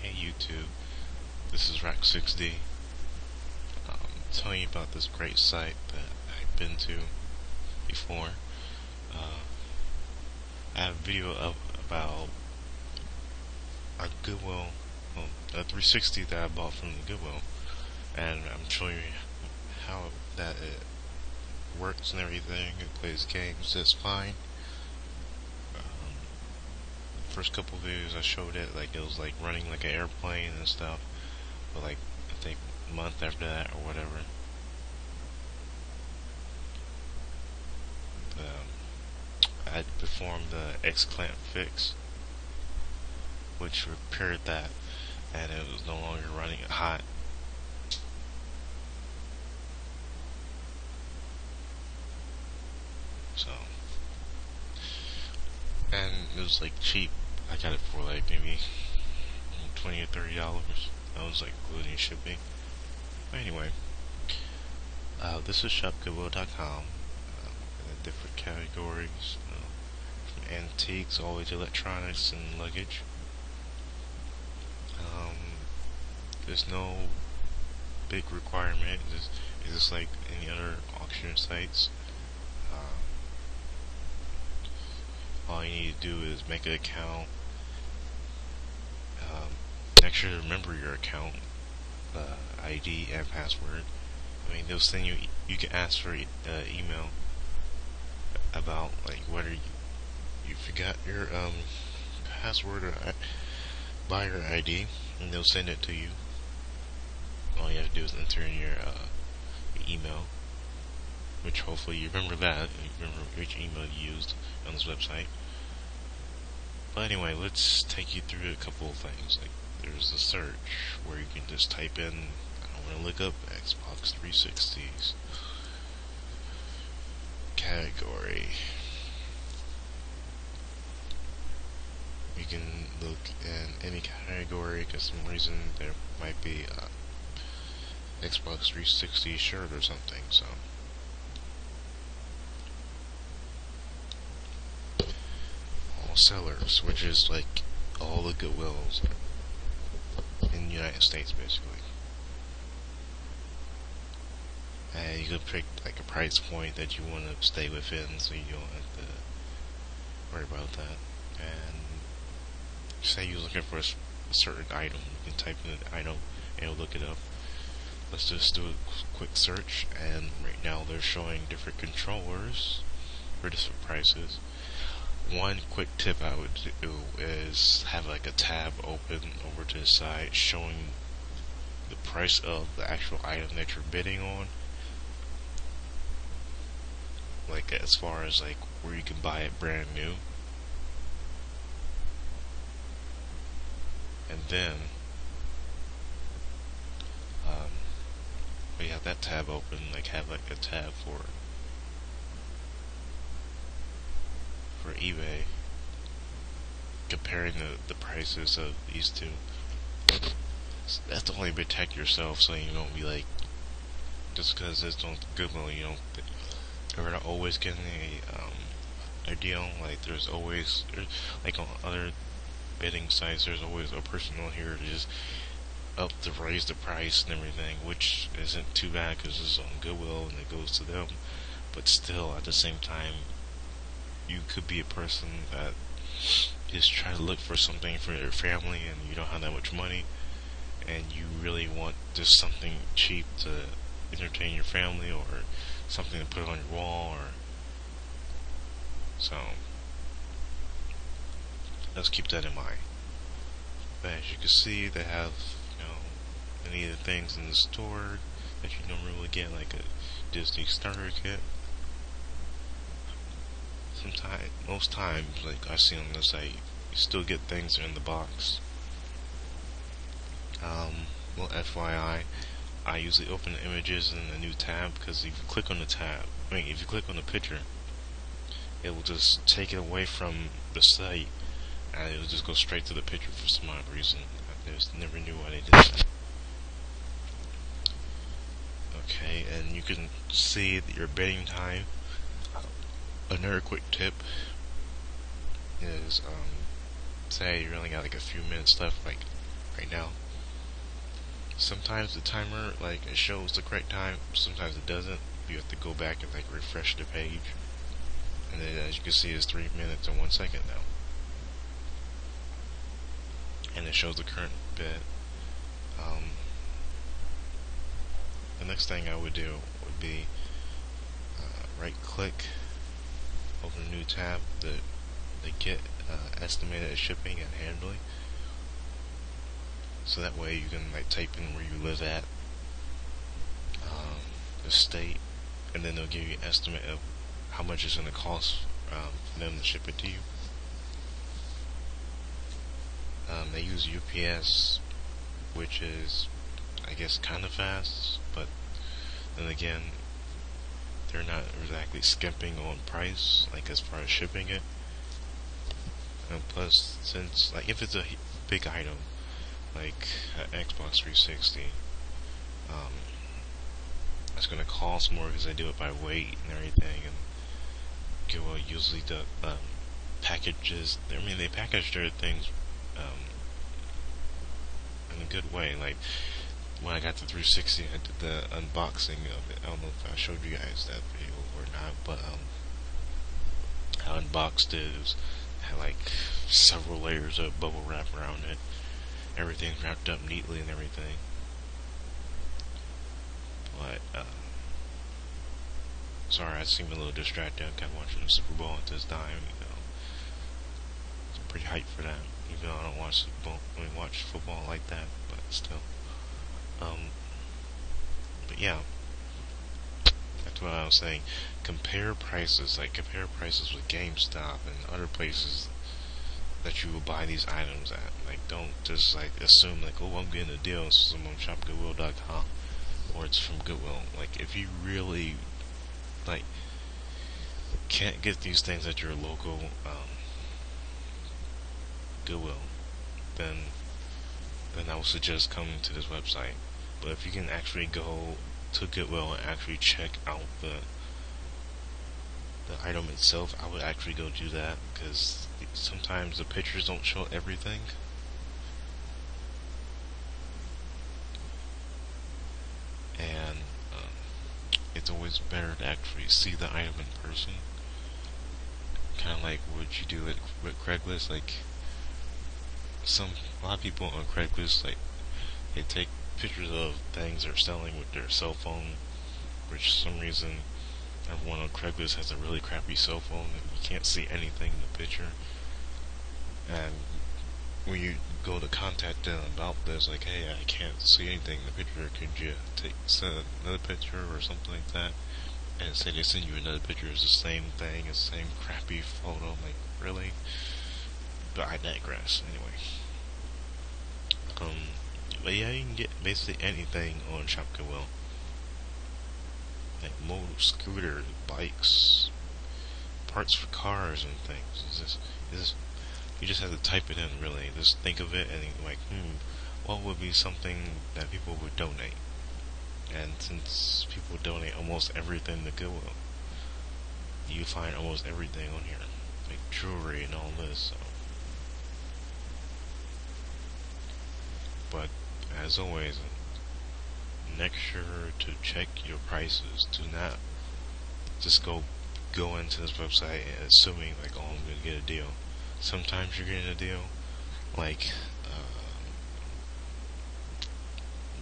Hey YouTube, this is Rack6D. Telling you about this great site that I've been to before. Uh, I have a video about a Goodwill, a 360 that I bought from the Goodwill, and I'm showing you how that it works and everything. It plays games just fine. The first couple videos I showed it, like it was like running like an airplane and stuff, but like I think a month after that or whatever, I had performed the X-clamp fix, which repaired that, and it was no longer running hot. So, and it was like cheap. I got it for like maybe $20 or $30. That was like including shipping. But anyway, this is Shopgoodwill.com. Different categories, from antiques all the way to electronics and luggage. There's no big requirement. It's just like any other auction sites. All you need to do is make an account. Make sure to remember your account ID and password. I mean, they'll send you. You can ask for email about like whether you forgot your password or buyer ID, and they'll send it to you. All you have to do is enter in your email, which hopefully you remember that. You remember which email you used on this website. But anyway, let's take you through a couple of things. Like, there's the search where you can just type in, I want to look up Xbox 360s category. You can look in any category because for some reason there might be a Xbox 360 shirt or something. So all sellers, which is like all the Goodwills in the United States, basically. And you can pick like a price point that you want to stay within, so you don't have to worry about that. And say you're looking for a certain item, you can type in the item and it'll look it up. Let's just do a quick search, and right now they're showing different controllers for different prices. One quick tip I would do is have like a tab open over to the side showing the price of the actual item that you're bidding on, like as far as like where you can buy it brand new. And then we have that tab open, like have like a tab for eBay, comparing the prices of these two. So that's to only protect yourself, so you don't be like, just because it's on Goodwill, you don't, you're not always getting a deal. Like there's always, like on other bidding sites, there's always a person on here to just up to raise the price and everything, which isn't too bad because it's on Goodwill and it goes to them. But still, at the same time, you could be a person that is trying to look for something for your family and you don't have that much money, and you really want just something cheap to entertain your family or something to put on your wall, or so let's keep that in mind. But as you can see, they have, you know, any of the things in the store that you normally get, like a Disney starter kit. Sometimes, most times, like I see on the site, you still get things in the box. Well, FYI, I usually open the images in a new tab, because if you click on the tab, if you click on the picture, it will just take it away from the site, and it will just go straight to the picture for some odd reason. I just never knew why they did that. Okay, and you can see that your bidding time. Another quick tip is, say you only got like a few minutes left, like right now. Sometimes the timer, like, it shows the correct time, sometimes it doesn't. You have to go back and, like, refresh the page. And then, as you can see, it's 3 minutes and 1 second now. And it shows the current bid. The next thing I would do would be right click, open a new tab, the get estimated shipping and handling. So that way you can, like, type in where you live at, the state, and then they'll give you an estimate of how much it's going to cost for them to ship it to you. They use UPS, which is, I guess, kind of fast, but then again, they're not exactly skimping on price, like, as far as shipping it. And plus, since, like, if it's a big item, like an Xbox 360, it's going to cost more because they do it by weight and everything. And Goodwill usually the packages. I mean, they package their things in a good way. Like when I got the 360, I did the unboxing of it. I don't know if I showed you guys that video or not, but I unboxed it. It had like several layers of bubble wrap around it. Everything's wrapped up neatly and everything. But sorry, I seem a little distracted. I'm kind of watching the Super Bowl at this time. You know, it's pretty hyped for that. Even though I don't watch football like that, but still. But yeah, that's what I was saying. Compare prices, with GameStop and other places that you will buy these items at. Like, don't just like assume like, oh, I'm getting a deal, so I'm on Shopgoodwill.com or it's from Goodwill. Like, if you really like can't get these things at your local Goodwill, then I would suggest coming to this website. But if you can actually go to Goodwill and actually check out the item itself, I would actually go do that, because sometimes the pictures don't show everything. And it's always better to actually see the item in person. Kind of like what you do with Craigslist. Like a lot of people on Craigslist, like, they take pictures of things they're selling with their cell phone, which for some reason everyone on Craigslist has a really crappy cell phone and you can't see anything in the picture. And when you go to contact them about this, like, hey, I can't see anything in the picture, could you send another picture or something like that? And say they send you another picture, it's the same thing, it's the same crappy photo. I'm like, really? But I digress. Anyway, but yeah, you can get basically anything on Shopgoodwill, like motor scooters, bikes, parts for cars and things. You just have to type it in, really. Just think of it and like, what would be something that people would donate? And since people donate almost everything to Goodwill, you find almost everything on here, like jewelry and all this. So. But as always, make sure to check your prices. Do not just go into this website and assuming like, oh, I'm gonna get a deal. Sometimes you're getting a deal. Like,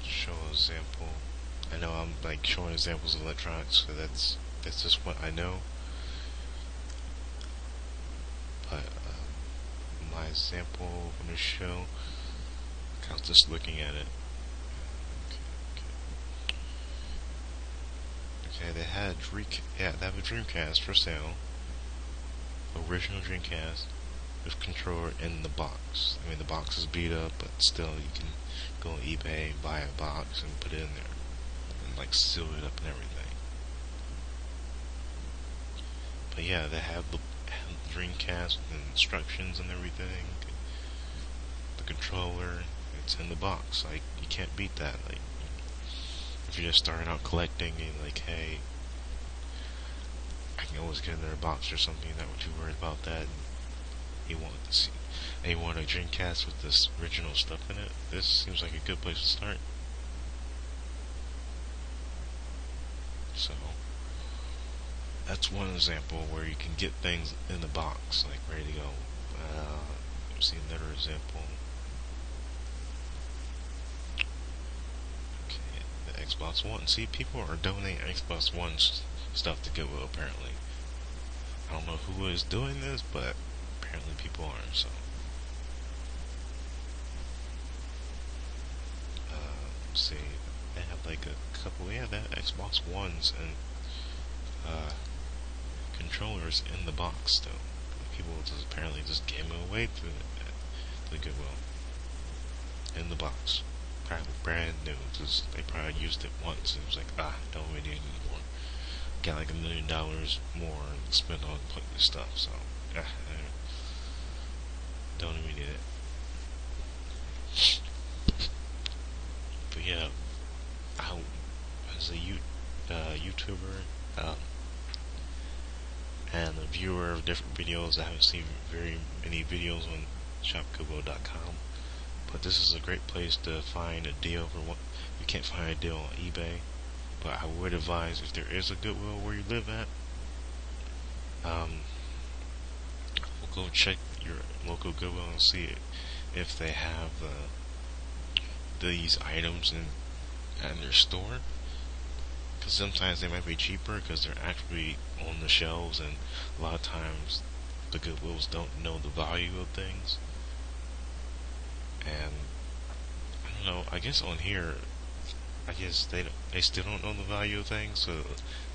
show an example. I know I'm like showing examples of electronics, so that's just what I know. But my example I'm gonna show, I was just looking at it. Okay, they have a Dreamcast for sale. Original Dreamcast with controller in the box. I mean, the box is beat up, but still, you can go on eBay, buy a box, and put it in there, and like seal it up and everything. But yeah, they have the Dreamcast with instructions and everything. The controller, it's in the box. Like, you can't beat that. Like, if you're just starting out collecting and like, hey, I can always get another box or something, not too worried about that. you want to see, and you want a Dreamcast with this original stuff in it, this seems like a good place to start. So that's one example where you can get things in the box, like ready to go. See another example. Okay, the Xbox One. See, people are donating Xbox One stuff to Goodwill, apparently. I don't know who is doing this, but apparently people are, so. Let's see. They have like a couple, yeah, they have Xbox Ones and controllers in the box still. People just apparently just gave them away to the Goodwill. In the box. Probably brand new. Just, they probably used it once and it was like, don't really need it anymore. Got like $1 million more to spend on this stuff, so don't even need it. But yeah, as a YouTuber and a viewer of different videos, I haven't seen very many videos on Shopgoodwill.com, but this is a great place to find a deal for what you can't find a deal on eBay. But I would advise, if there is a Goodwill where you live at, we'll go check your local Goodwill and see if they have these items in their store. Because sometimes they might be cheaper because they're actually on the shelves, and a lot of times the Goodwills don't know the value of things. And I don't know, I guess on here, I guess they still don't know the value of things, so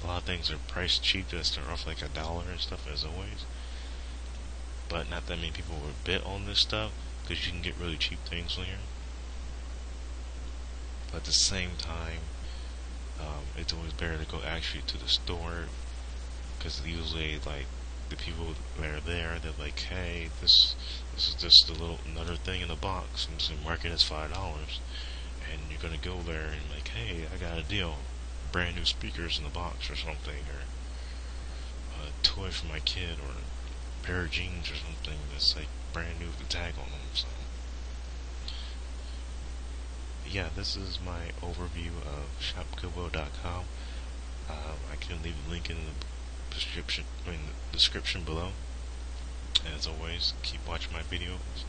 a lot of things are priced cheap that start off like $1 and stuff, as always. But not that many people were bid on this stuff, because you can get really cheap things on here. But at the same time, it's always better to go actually to the store, because usually, like, the people that are there, they're like, hey, this is just another thing in the box, and so market as $5. And you're gonna go there and like, hey, I got a deal, brand new speakers in the box or something, or a toy for my kid, or a pair of jeans or something that's like brand new with the tag on them. So yeah, this is my overview of Shopgoodwill.com. I can leave a link in the description below. As always, keep watching my videos.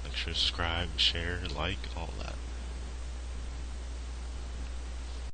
Make sure to subscribe, share, like, all that.